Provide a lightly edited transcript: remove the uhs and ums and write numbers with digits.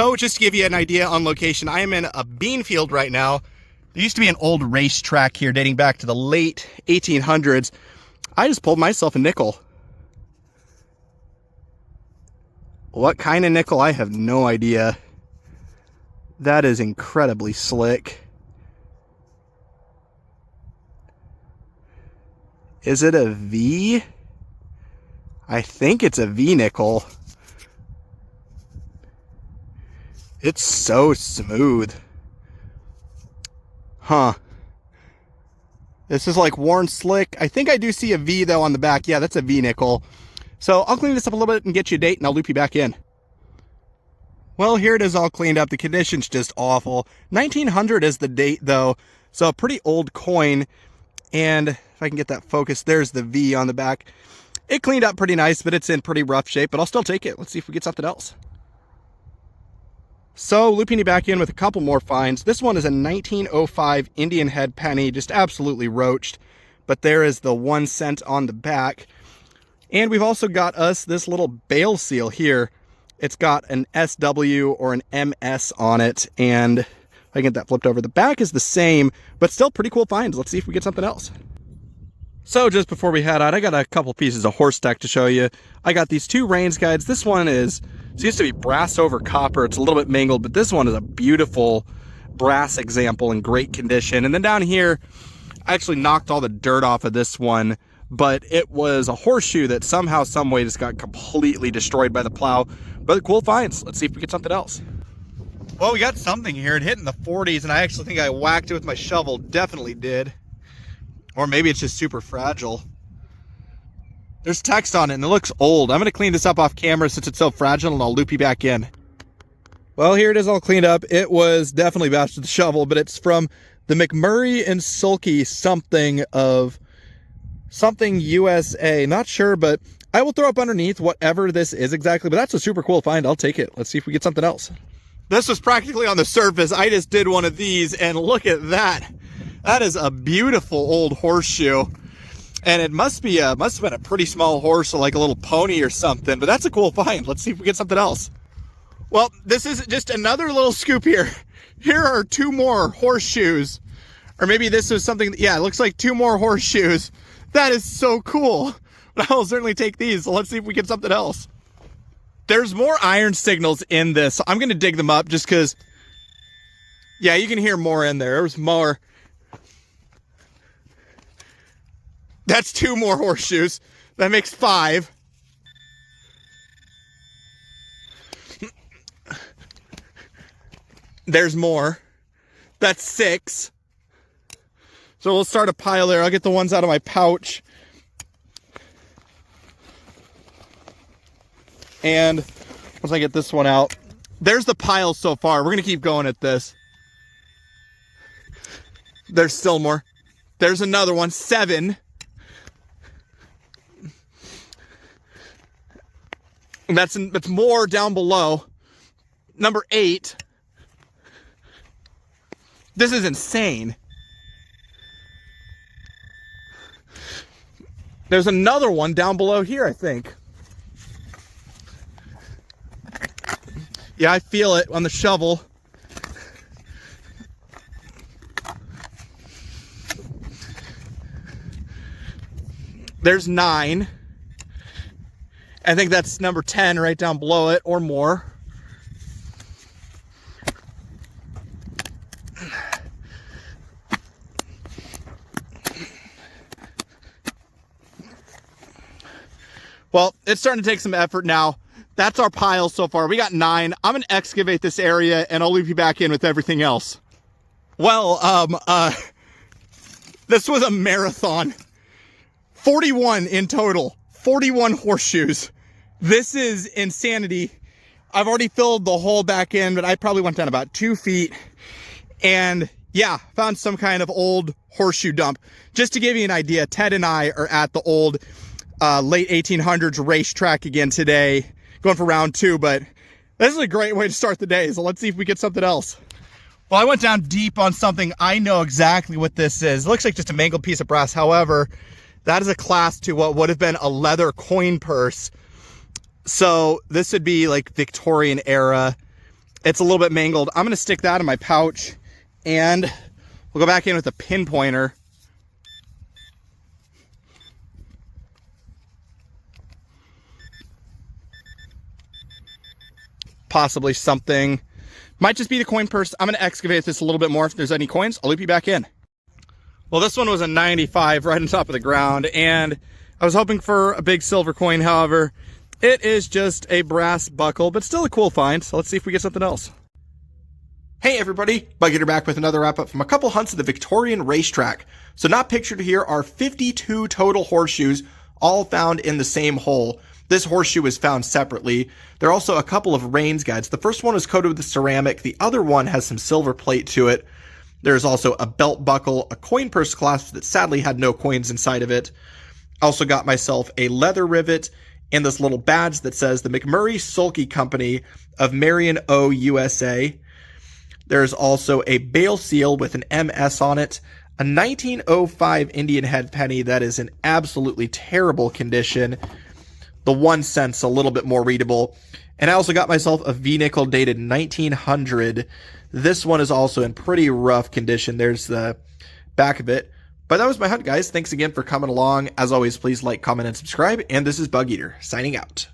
So just to give you an idea on location, I am in a bean field right now. There used to be an old racetrack here dating back to the late 1800s. I just pulled myself a nickel. What kind of nickel? I have no idea. That is incredibly slick. Is it a V? I think it's a V nickel. It's so smooth. Huh. This is like worn slick. I think I do see a V though on the back. Yeah, that's a V nickel. So I'll clean this up a little bit and get you a date and I'll loop you back in. Well, here it is all cleaned up. The condition's just awful. 1900 is the date though. So a pretty old coin. And if I can get that focus, there's the V on the back. It cleaned up pretty nice, but it's in pretty rough shape, but I'll still take it. Let's see if we get something else. So looping you back in with a couple more finds. This one is a 1905 Indian head penny, just absolutely roached. But there is the 1 cent on the back. And we've also got us this little bale seal here. It's got an SW or an MS on it. And if I get that flipped over, the back is the same, but still pretty cool finds. Let's see if we get something else. So just before we head out, I got a couple pieces of horse tack to show you. I got these 2 reins guides. This one is, it used to be brass over copper. It's a little bit mangled, but this one is a beautiful brass example in great condition. And then down here, I actually knocked all the dirt off of this one, but it was a horseshoe that somehow, some way just got completely destroyed by the plow. But cool finds. Let's see if we get something else. Well, we got something here. It hit in the 40s, and I actually think I whacked it with my shovel. Definitely did. Or maybe it's just super fragile. There's text on it and it looks old. I'm going to clean this up off camera since it's so fragile and I'll loop you back in. Well, here it is all cleaned up. It was definitely bashed with the shovel, but it's from the McMurray and Sulky something USA. Not sure, but I will throw up underneath whatever this is exactly, but that's a super cool find. I'll take it. Let's see if we get something else. This was practically on the surface. I just did one of these and look at that. That is a beautiful old horseshoe. And it must have been a pretty small horse, or like a little pony or something, but that's a cool find. Let's see if we get something else. Well, this is just another little scoop here. Here are 2 more horseshoes. Or maybe this was something, yeah, it looks like 2 more horseshoes. That is so cool. But I will certainly take these. So let's see if we get something else. There's more iron signals in this. So I'm going to dig them up just because, yeah, you can hear more in there. There's more. That's 2 more horseshoes. That makes 5. There's more. That's 6. So we'll start a pile there. I'll get the ones out of my pouch. And once I get this one out, there's the pile so far. We're going to keep going at this. There's still more. There's another one. 7. That's more down below. Number 8. This is insane. There's another one down below here, I think. Yeah, I feel it on the shovel. There's 9. I think that's number 10 right down below it, or more. Well, it's starting to take some effort now. That's our pile so far. We got 9. I'm going to excavate this area and I'll loop you back in with everything else. Well, this was a marathon. 41 in total. 41 horseshoes. This is insanity. I've already filled the hole back in, but I probably went down about 2 feet. And yeah, found some kind of old horseshoe dump. Just to give you an idea, Ted and I are at the old late 1800s racetrack again today, going for round 2, but this is a great way to start the day. So let's see if we get something else. Well, I went down deep on something. I know exactly what this is. It looks like just a mangled piece of brass. However, that is a class to what would have been a leather coin purse. So this would be like Victorian era. It's a little bit mangled. I'm going to stick that in my pouch, and we'll go back in with a pinpointer. Possibly something. Might just be the coin purse. I'm going to excavate this a little bit more. If there's any coins, I'll loop you back in. Well, this one was a 95 right on top of the ground, and I was hoping for a big silver coin. However, it is just a brass buckle, but still a cool find. So let's see if we get something else. Hey everybody, Bug Eater back with another wrap up from a couple hunts at the Victorian racetrack. So not pictured here are 52 total horseshoes, all found in the same hole. This horseshoe is found separately. There are also a couple of Rains guides. The first one is coated with ceramic. The other one has some silver plate to it. There's also a belt buckle, a coin purse clasp that sadly had no coins inside of it. Also got myself a leather rivet and this little badge that says the McMurray Sulky Company of Marion O, USA. There's also a bale seal with an MS on it, a 1905 Indian head penny that is in absolutely terrible condition. The 1 cent's a little bit more readable. And I also got myself a V-nickel dated 1900. This one is also in pretty rough condition. There's the back of it. But that was my hunt, guys. Thanks again for coming along. As always, please like, comment, and subscribe. And this is Bug Eater, signing out.